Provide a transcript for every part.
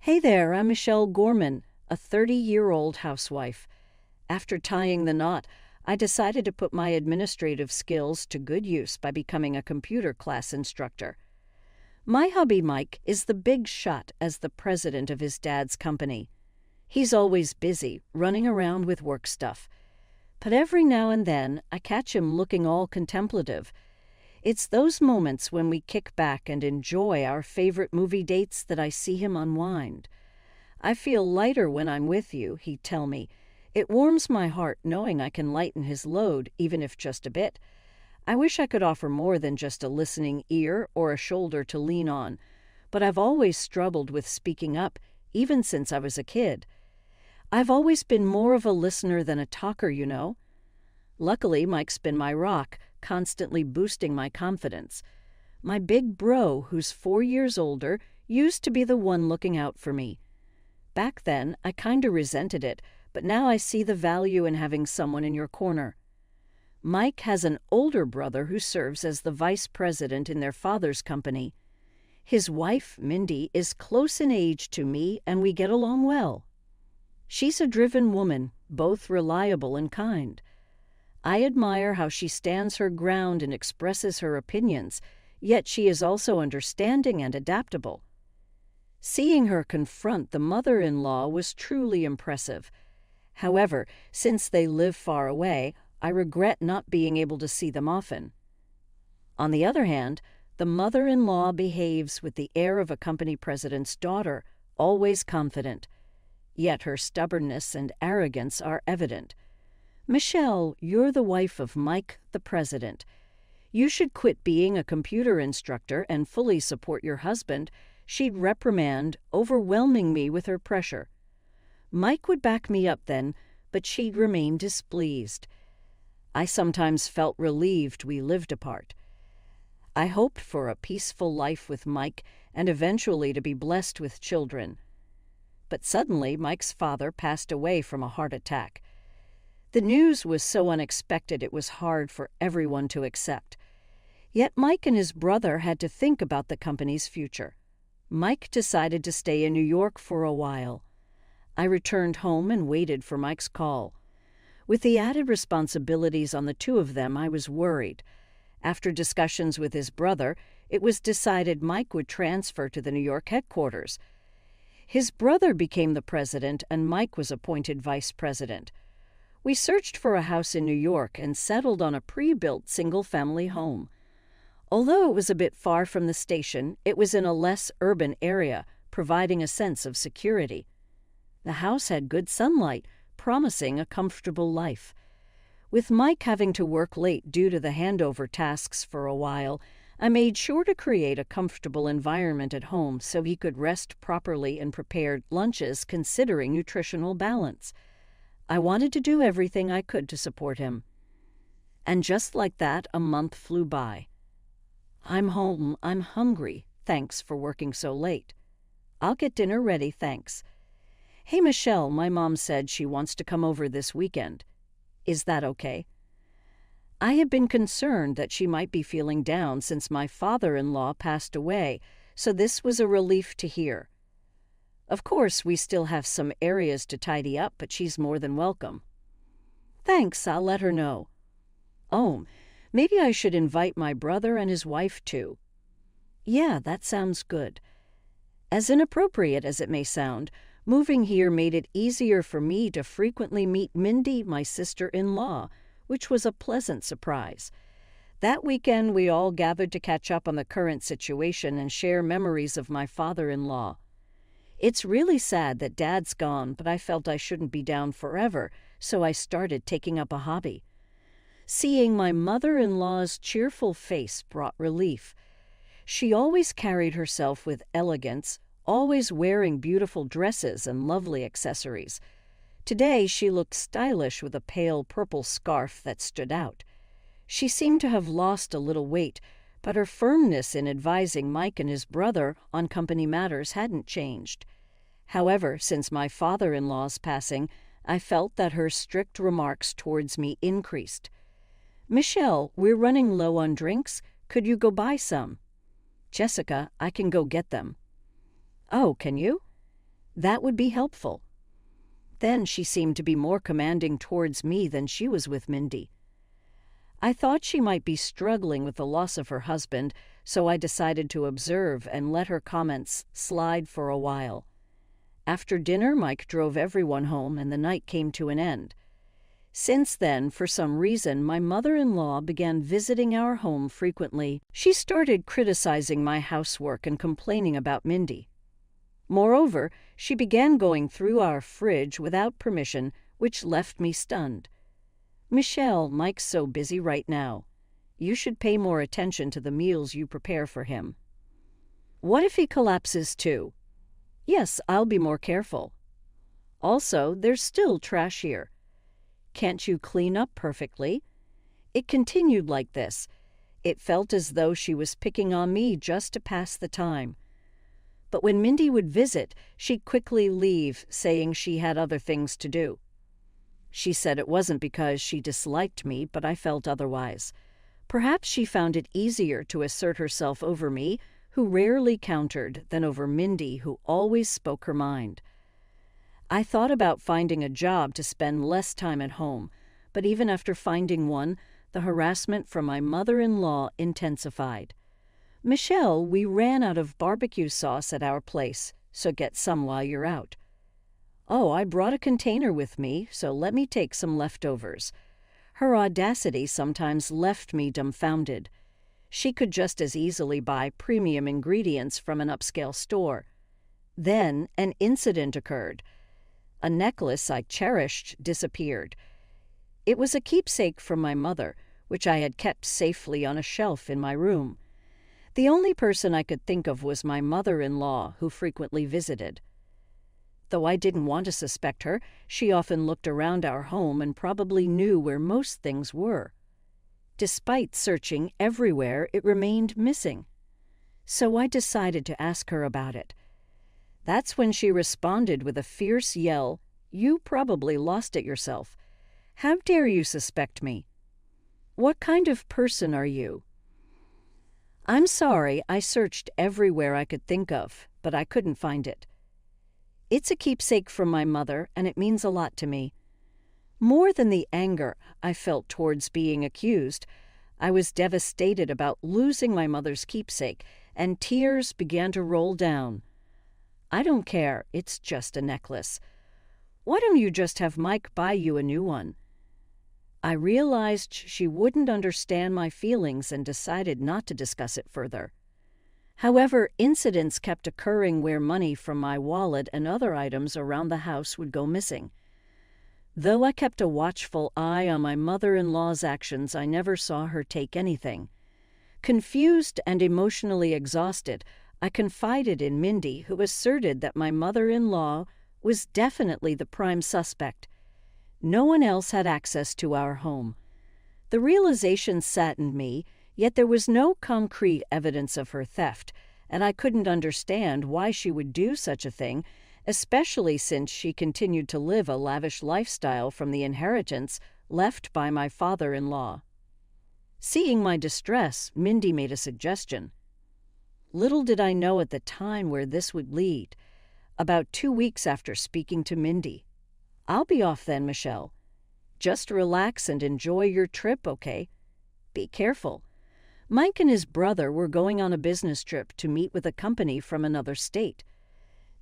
Hey there, I'm Michelle Gorman, a 30-year-old housewife. After tying the knot, I decided to put my administrative skills to good use by becoming a computer class instructor. My hubby, Mike, is the big shot as the president of his dad's company. He's always busy, running around with work stuff. But every now and then, I catch him looking all contemplative. It's those moments when we kick back and enjoy our favorite movie dates that I see him unwind. I feel lighter when I'm with you, he'd tell me. It warms my heart knowing I can lighten his load, even if just a bit. I wish I could offer more than just a listening ear or a shoulder to lean on, but I've always struggled with speaking up, even since I was a kid. I've always been more of a listener than a talker, you know. Luckily, Mike's been my rock, constantly boosting my confidence. My big bro, who's 4 years older, used to be the one looking out for me. Back then, I kinda resented it, but now I see the value in having someone in your corner. Mike has an older brother who serves as the vice president in their father's company. His wife, Mindy, is close in age to me, and we get along well. She's a driven woman, both reliable and kind. I admire how she stands her ground and expresses her opinions, yet she is also understanding and adaptable. Seeing her confront the mother-in-law was truly impressive. However, since they live far away, I regret not being able to see them often. On the other hand, the mother-in-law behaves with the air of a company president's daughter, always confident. Yet her stubbornness and arrogance are evident. Michelle, you're the wife of Mike, the president. You should quit being a computer instructor and fully support your husband, she'd reprimand, overwhelming me with her pressure. Mike would back me up then, but she'd remain displeased. I sometimes felt relieved we lived apart. I hoped for a peaceful life with Mike and eventually to be blessed with children. But suddenly, Mike's father passed away from a heart attack. The news was so unexpected it was hard for everyone to accept. Yet Mike and his brother had to think about the company's future. Mike decided to stay in New York for a while. I returned home and waited for Mike's call. With the added responsibilities on the two of them, I was worried. After discussions with his brother, it was decided Mike would transfer to the New York headquarters. His brother became the president and Mike was appointed vice president. We searched for a house in New York and settled on a pre-built single-family home. Although it was a bit far from the station, it was in a less urban area, providing a sense of security. The house had good sunlight, promising a comfortable life. With Mike having to work late due to the handover tasks for a while, I made sure to create a comfortable environment at home so he could rest properly and prepared lunches considering nutritional balance. I wanted to do everything I could to support him. And just like that, a month flew by. I'm home, I'm hungry, thanks for working so late. I'll get dinner ready, thanks. Hey Michelle, my mom said she wants to come over this weekend. Is that okay? I had been concerned that she might be feeling down since my father-in-law passed away, so this was a relief to hear. Of course, we still have some areas to tidy up, but she's more than welcome. Thanks, I'll let her know. Oh, maybe I should invite my brother and his wife too. Yeah, that sounds good. As inappropriate as it may sound, moving here made it easier for me to frequently meet Mindy, my sister-in-law, which was a pleasant surprise. That weekend, we all gathered to catch up on the current situation and share memories of my father-in-law. It's really sad that Dad's gone, but I felt I shouldn't be down forever, so I started taking up a hobby. Seeing my mother-in-law's cheerful face brought relief. She always carried herself with elegance, always wearing beautiful dresses and lovely accessories. Today she looked stylish with a pale purple scarf that stood out. She seemed to have lost a little weight, but her firmness in advising Mike and his brother on company matters hadn't changed. However, since my father-in-law's passing, I felt that her strict remarks towards me increased. Michelle, we're running low on drinks. Could you go buy some? Jessica, I can go get them. Oh, can you? That would be helpful. Then she seemed to be more commanding towards me than she was with Mindy. I thought she might be struggling with the loss of her husband, so I decided to observe and let her comments slide for a while. After dinner, Mike drove everyone home and the night came to an end. Since then, for some reason, my mother-in-law began visiting our home frequently. She started criticizing my housework and complaining about Mindy. Moreover, she began going through our fridge without permission, which left me stunned. "Michelle, Mike's so busy right now. You should pay more attention to the meals you prepare for him." "What if he collapses too?" "Yes, I'll be more careful." "Also, there's still trash here. Can't you clean up perfectly?" It continued like this. It felt as though she was picking on me just to pass the time. But when Mindy would visit, she'd quickly leave, saying she had other things to do. She said it wasn't because she disliked me, but I felt otherwise. Perhaps she found it easier to assert herself over me, who rarely countered, than over Mindy, who always spoke her mind. I thought about finding a job to spend less time at home, but even after finding one, the harassment from my mother-in-law intensified. "Michelle, we ran out of barbecue sauce at our place, so get some while you're out." "Oh, I brought a container with me, so let me take some leftovers." Her audacity sometimes left me dumbfounded. She could just as easily buy premium ingredients from an upscale store. Then an incident occurred. A necklace I cherished disappeared. It was a keepsake from my mother, which I had kept safely on a shelf in my room. The only person I could think of was my mother-in-law, who frequently visited. Though I didn't want to suspect her, she often looked around our home and probably knew where most things were. Despite searching everywhere, it remained missing. So I decided to ask her about it. That's when she responded with a fierce yell, "You probably lost it yourself. How dare you suspect me? What kind of person are you?" "I'm sorry, I searched everywhere I could think of, but I couldn't find it. It's a keepsake from my mother, and it means a lot to me." More than the anger I felt towards being accused, I was devastated about losing my mother's keepsake, and tears began to roll down. "I don't care, it's just a necklace. Why don't you just have Mike buy you a new one?" I realized she wouldn't understand my feelings and decided not to discuss it further. However, incidents kept occurring where money from my wallet and other items around the house would go missing. Though I kept a watchful eye on my mother-in-law's actions, I never saw her take anything. Confused and emotionally exhausted, I confided in Mindy, who asserted that my mother-in-law was definitely the prime suspect. No one else had access to our home. The realization saddened me, yet there was no concrete evidence of her theft, and I couldn't understand why she would do such a thing, especially since she continued to live a lavish lifestyle from the inheritance left by my father-in-law. Seeing my distress, Mindy made a suggestion. Little did I know at the time where this would lead. About 2 weeks after speaking to Mindy, "I'll be off then, Michelle. Just relax and enjoy your trip, okay? Be careful. Mike and his brother were going on a business trip to meet with a company from another state."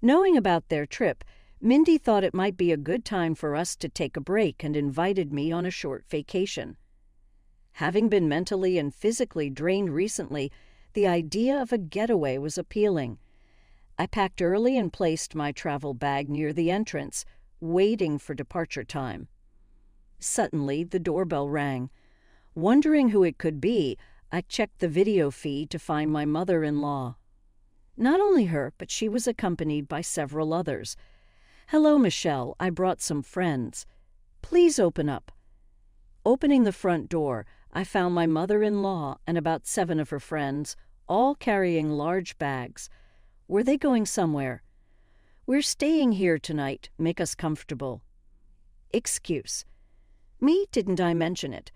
Knowing about their trip, Mindy thought it might be a good time for us to take a break and invited me on a short vacation. Having been mentally and physically drained recently, the idea of a getaway was appealing. I packed early and placed my travel bag near the entrance, waiting for departure time. Suddenly, the doorbell rang. Wondering who it could be, I checked the video feed to find my mother-in-law. Not only her, but she was accompanied by several others. "Hello, Michelle, I brought some friends. Please open up." Opening the front door, I found my mother-in-law and about 7 of her friends, all carrying large bags. Were they going somewhere? "We're staying here tonight. Make us comfortable." Excuse. Me, didn't I mention it?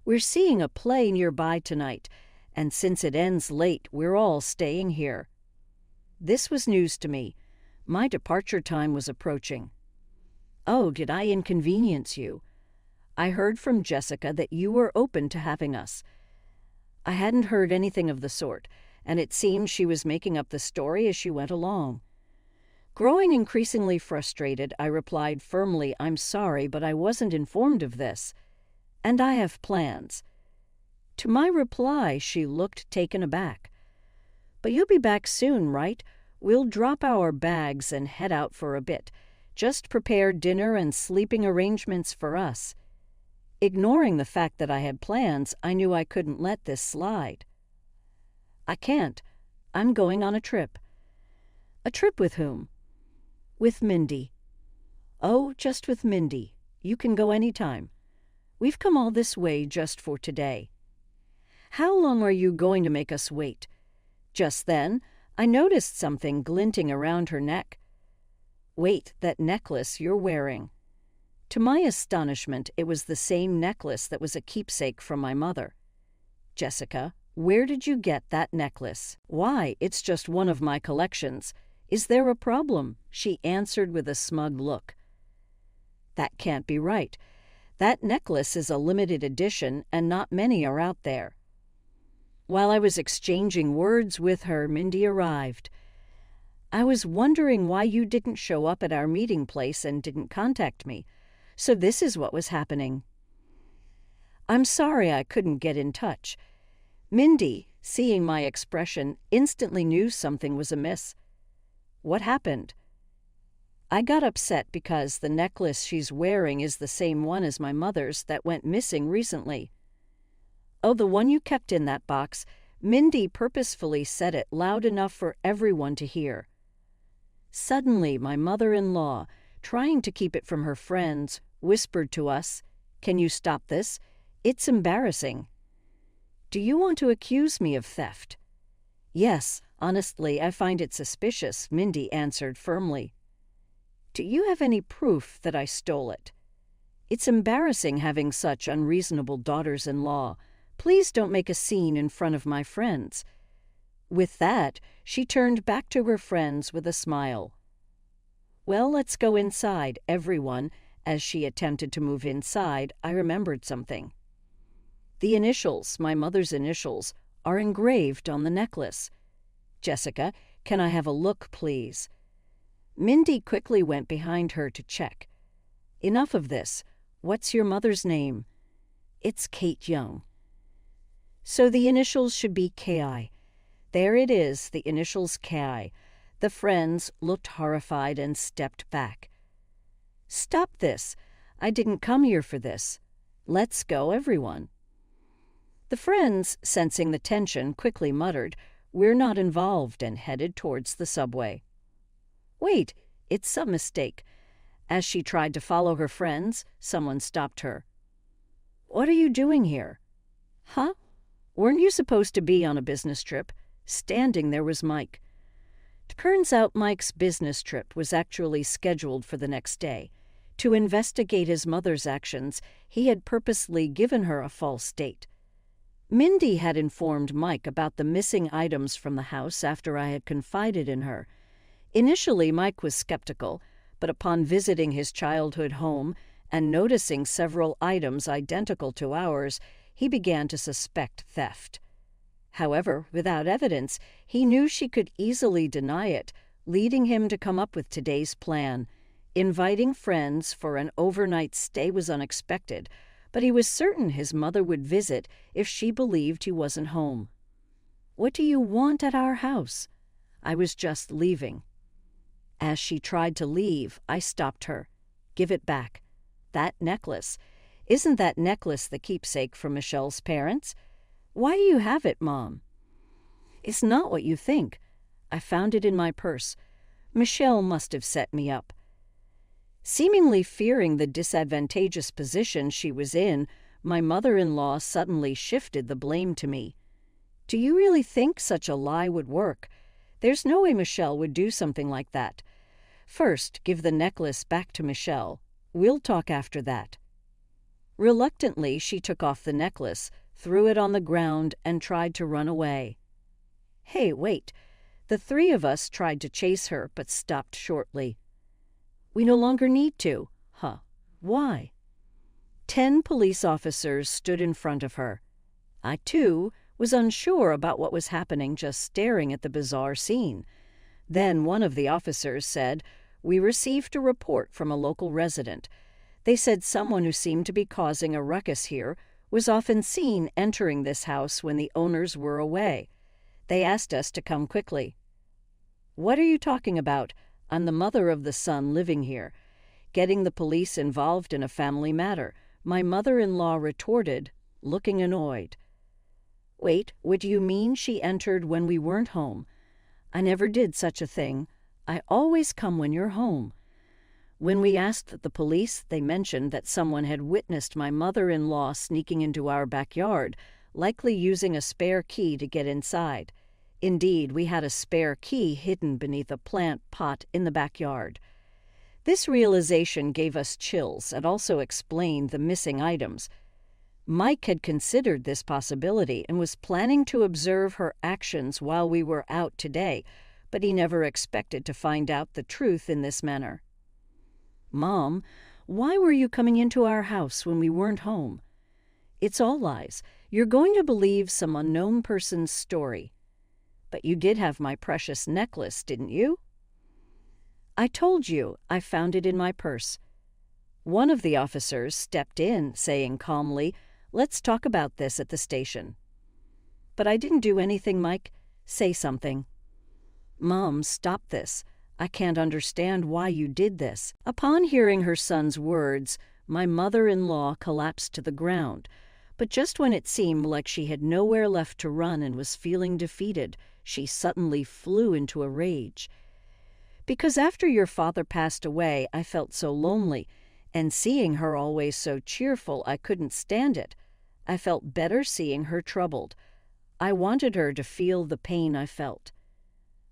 We're seeing a play nearby tonight, and since it ends late, we're all staying here. This was news to me. My departure time was approaching. "Oh, did I inconvenience you? I heard from Jessica that you were open to having us." I hadn't heard anything of the sort, and it seemed she was making up the story as she went along. Growing increasingly frustrated, I replied firmly, "I'm sorry, but I wasn't informed of this. And I have plans." To my reply, she looked taken aback. "But you'll be back soon, right? We'll drop our bags and head out for a bit. Just prepare dinner and sleeping arrangements for us." Ignoring the fact that I had plans, I knew I couldn't let this slide. "I can't. I'm going on a trip." "A trip with whom?" "With Mindy." "Oh, just with Mindy. You can go any time. We've come all this way just for today." "How long are you going to make us wait?" Just then, I noticed something glinting around her neck. "Wait, that necklace you're wearing." To my astonishment, it was the same necklace that was a keepsake from my mother. "Jessica, where did you get that necklace?" "Why, it's just one of my collections. Is there a problem?" she answered with a smug look. "That can't be right. That necklace is a limited edition, and not many are out there." While I was exchanging words with her, Mindy arrived. "I was wondering why you didn't show up at our meeting place and didn't contact me. So this is what was happening." "I'm sorry I couldn't get in touch." Mindy, seeing my expression, instantly knew something was amiss. "What happened?" "I got upset because the necklace she's wearing is the same one as my mother's that went missing recently." "Oh, the one you kept in that box." Mindy purposefully said it loud enough for everyone to hear. Suddenly, my mother-in-law, trying to keep it from her friends, whispered to us, "Can you stop this? It's embarrassing." "Do you want to accuse me of theft?" "Yes, honestly, I find it suspicious," Mindy answered firmly. "Do you have any proof that I stole it?" "It's embarrassing having such unreasonable daughters-in-law. Please don't make a scene in front of my friends." With that, she turned back to her friends with a smile. "Well, let's go inside, everyone." As she attempted to move inside, I remembered something. The initials, my mother's initials, are engraved on the necklace. "Jessica, can I have a look, please?" Mindy quickly went behind her to check. "Enough of this. What's your mother's name?" "It's Kate Young." "So the initials should be K.I. There it is, the initials K.I. The friends looked horrified and stepped back. "Stop this. I didn't come here for this. Let's go, everyone." The friends, sensing the tension, quickly muttered, "We're not involved," and headed towards the subway. "Wait, it's some mistake." As she tried to follow her friends, someone stopped her. "What are you doing here?" "Huh? Weren't you supposed to be on a business trip?" Standing there was Mike. Turns out Mike's business trip was actually scheduled for the next day. To investigate his mother's actions, he had purposely given her a false date. Mindy had informed Mike about the missing items from the house after I had confided in her. Initially, Mike was skeptical, but upon visiting his childhood home and noticing several items identical to ours, he began to suspect theft. However, without evidence, he knew she could easily deny it, leading him to come up with today's plan. Inviting friends for an overnight stay was unexpected, but he was certain his mother would visit if she believed he wasn't home. "What do you want at our house?" I was just leaving. As she tried to leave, I stopped her. "Give it back. That necklace. Isn't that necklace the keepsake from Michelle's parents? Why do you have it, Mom?" "It's not what you think. I found it in my purse. Michelle must have set me up." Seemingly fearing the disadvantageous position she was in, my mother-in-law suddenly shifted the blame to me. "Do you really think such a lie would work? There's no way Michelle would do something like that. First, give the necklace back to Michelle. We'll talk after that." Reluctantly, she took off the necklace, threw it on the ground, and tried to run away. "Hey, wait. The three of us tried to chase her, but stopped shortly. We no longer need to. Huh. Why? 10 police officers stood in front of her. I, too, was unsure about what was happening, just staring at the bizarre scene. Then one of the officers said, "We received a report from a local resident. They said someone who seemed to be causing a ruckus here was often seen entering this house when the owners were away. They asked us to come quickly." "What are you talking about? I'm the mother of the son living here. Getting the police involved in a family matter," my mother-in-law retorted, looking annoyed. "Wait, what do you mean she entered when we weren't home? I never did such a thing. I always come when you're home." When we asked the police, they mentioned that someone had witnessed my mother-in-law sneaking into our backyard, likely using a spare key to get inside. Indeed, we had a spare key hidden beneath a plant pot in the backyard. This realization gave us chills and also explained the missing items. Mike had considered this possibility and was planning to observe her actions while we were out today, but he never expected to find out the truth in this manner. "Mom, why were you coming into our house when we weren't home?" "It's all lies. You're going to believe some unknown person's story." "But you did have my precious necklace, didn't you?" "I told you I found it in my purse." One of the officers stepped in, saying calmly, "Let's talk about this at the station." "But I didn't do anything, Mike. Say something." "Mom, stop this. I can't understand why you did this." Upon hearing her son's words, my mother-in-law collapsed to the ground. But just when it seemed like she had nowhere left to run and was feeling defeated, she suddenly flew into a rage. "Because after your father passed away, I felt so lonely, and seeing her always so cheerful, I couldn't stand it. I felt better seeing her troubled. I wanted her to feel the pain I felt."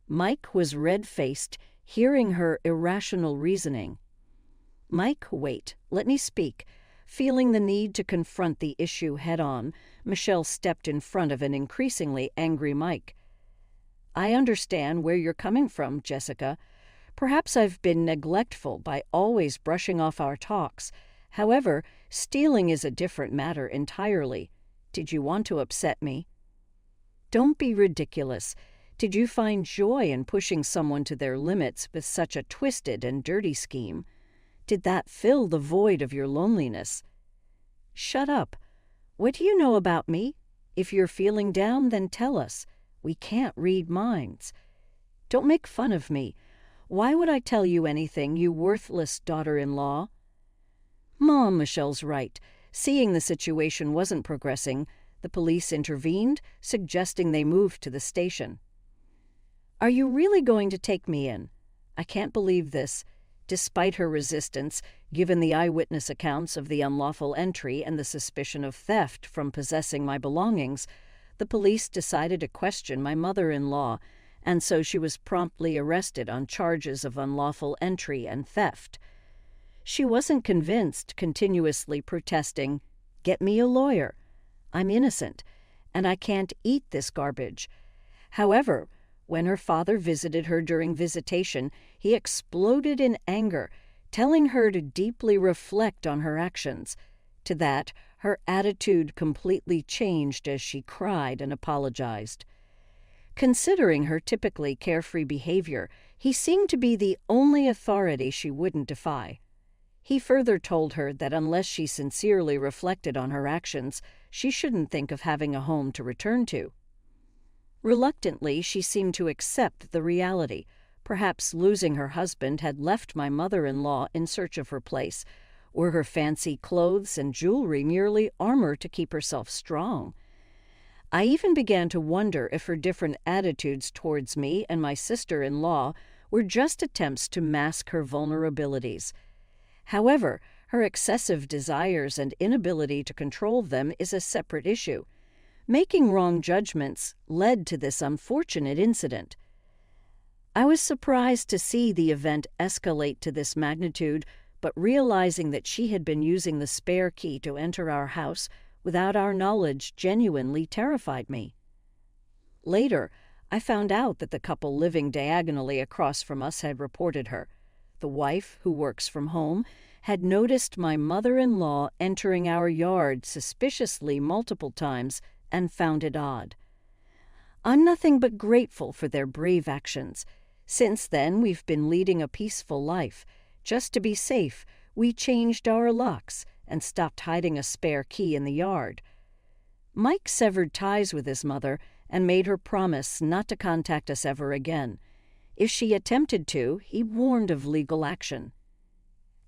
Mike was red-faced, hearing her irrational reasoning. "Mike, wait. Let me speak." Feeling the need to confront the issue head-on, Michelle stepped in front of an increasingly angry Mike. "I understand where you're coming from, Jessica. Perhaps I've been neglectful by always brushing off our talks. However, stealing is a different matter entirely. Did you want to upset me?" "Don't be ridiculous. Did you find joy in pushing someone to their limits with such a twisted and dirty scheme? Did that fill the void of your loneliness?" "Shut up. What do you know about me? If you're feeling down, then tell us. We can't read minds. Don't make fun of me. Why would I tell you anything, you worthless daughter-in-law?" "Mom, Michelle's right." Seeing the situation wasn't progressing, the police intervened, suggesting they move to the station. "Are you really going to take me in? I can't believe this." Despite her resistance, given the eyewitness accounts of the unlawful entry and the suspicion of theft from possessing my belongings, the police decided to question my mother-in-law, and so she was promptly arrested on charges of unlawful entry and theft. She wasn't convinced, continuously protesting, "Get me a lawyer. I'm innocent, and I can't eat this garbage." However, when her father visited her during visitation, he exploded in anger, telling her to deeply reflect on her actions. To that, her attitude completely changed as she cried and apologized. Considering her typically carefree behavior, he seemed to be the only authority she wouldn't defy. He further told her that unless she sincerely reflected on her actions, she shouldn't think of having a home to return to. Reluctantly, she seemed to accept the reality. Perhaps losing her husband had left my mother-in-law in search of her place. Were her fancy clothes and jewelry merely armor to keep herself strong? I even began to wonder if her different attitudes towards me and my sister-in-law were just attempts to mask her vulnerabilities. However, her excessive desires and inability to control them is a separate issue. Making wrong judgments led to this unfortunate incident. I was surprised to see the event escalate to this magnitude, but realizing that she had been using the spare key to enter our house without our knowledge genuinely terrified me. Later, I found out that the couple living diagonally across from us had reported her. The wife, who works from home, had noticed my mother-in-law entering our yard suspiciously multiple times and found it odd. I'm nothing but grateful for their brave actions. Since then, we've been leading a peaceful life. Just to be safe, we changed our locks and stopped hiding a spare key in the yard. Mike severed ties with his mother and made her promise not to contact us ever again. If she attempted to, he warned of legal action.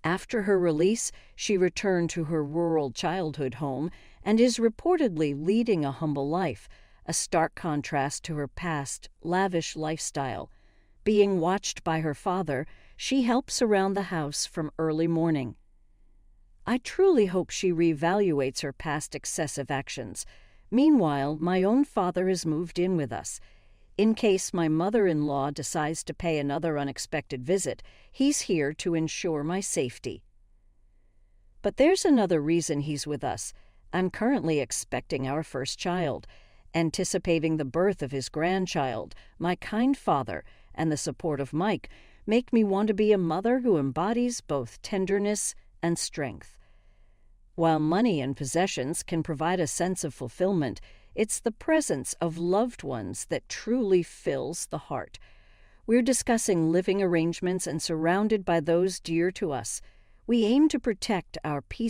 After her release, she returned to her rural childhood home and is reportedly leading a humble life, a stark contrast to her past, lavish lifestyle. Being watched by her father, she helps around the house from early morning. I truly hope she reevaluates her past excessive actions. Meanwhile, my own father has moved in with us. In case my mother-in-law decides to pay another unexpected visit, he's here to ensure my safety. But there's another reason he's with us. I'm currently expecting our first child. Anticipating the birth of his grandchild, my kind father, and the support of Mike make me want to be a mother who embodies both tenderness and strength. While money and possessions can provide a sense of fulfillment, it's the presence of loved ones that truly fills the heart. We're discussing living arrangements and surrounded by those dear to us. We aim to protect our peace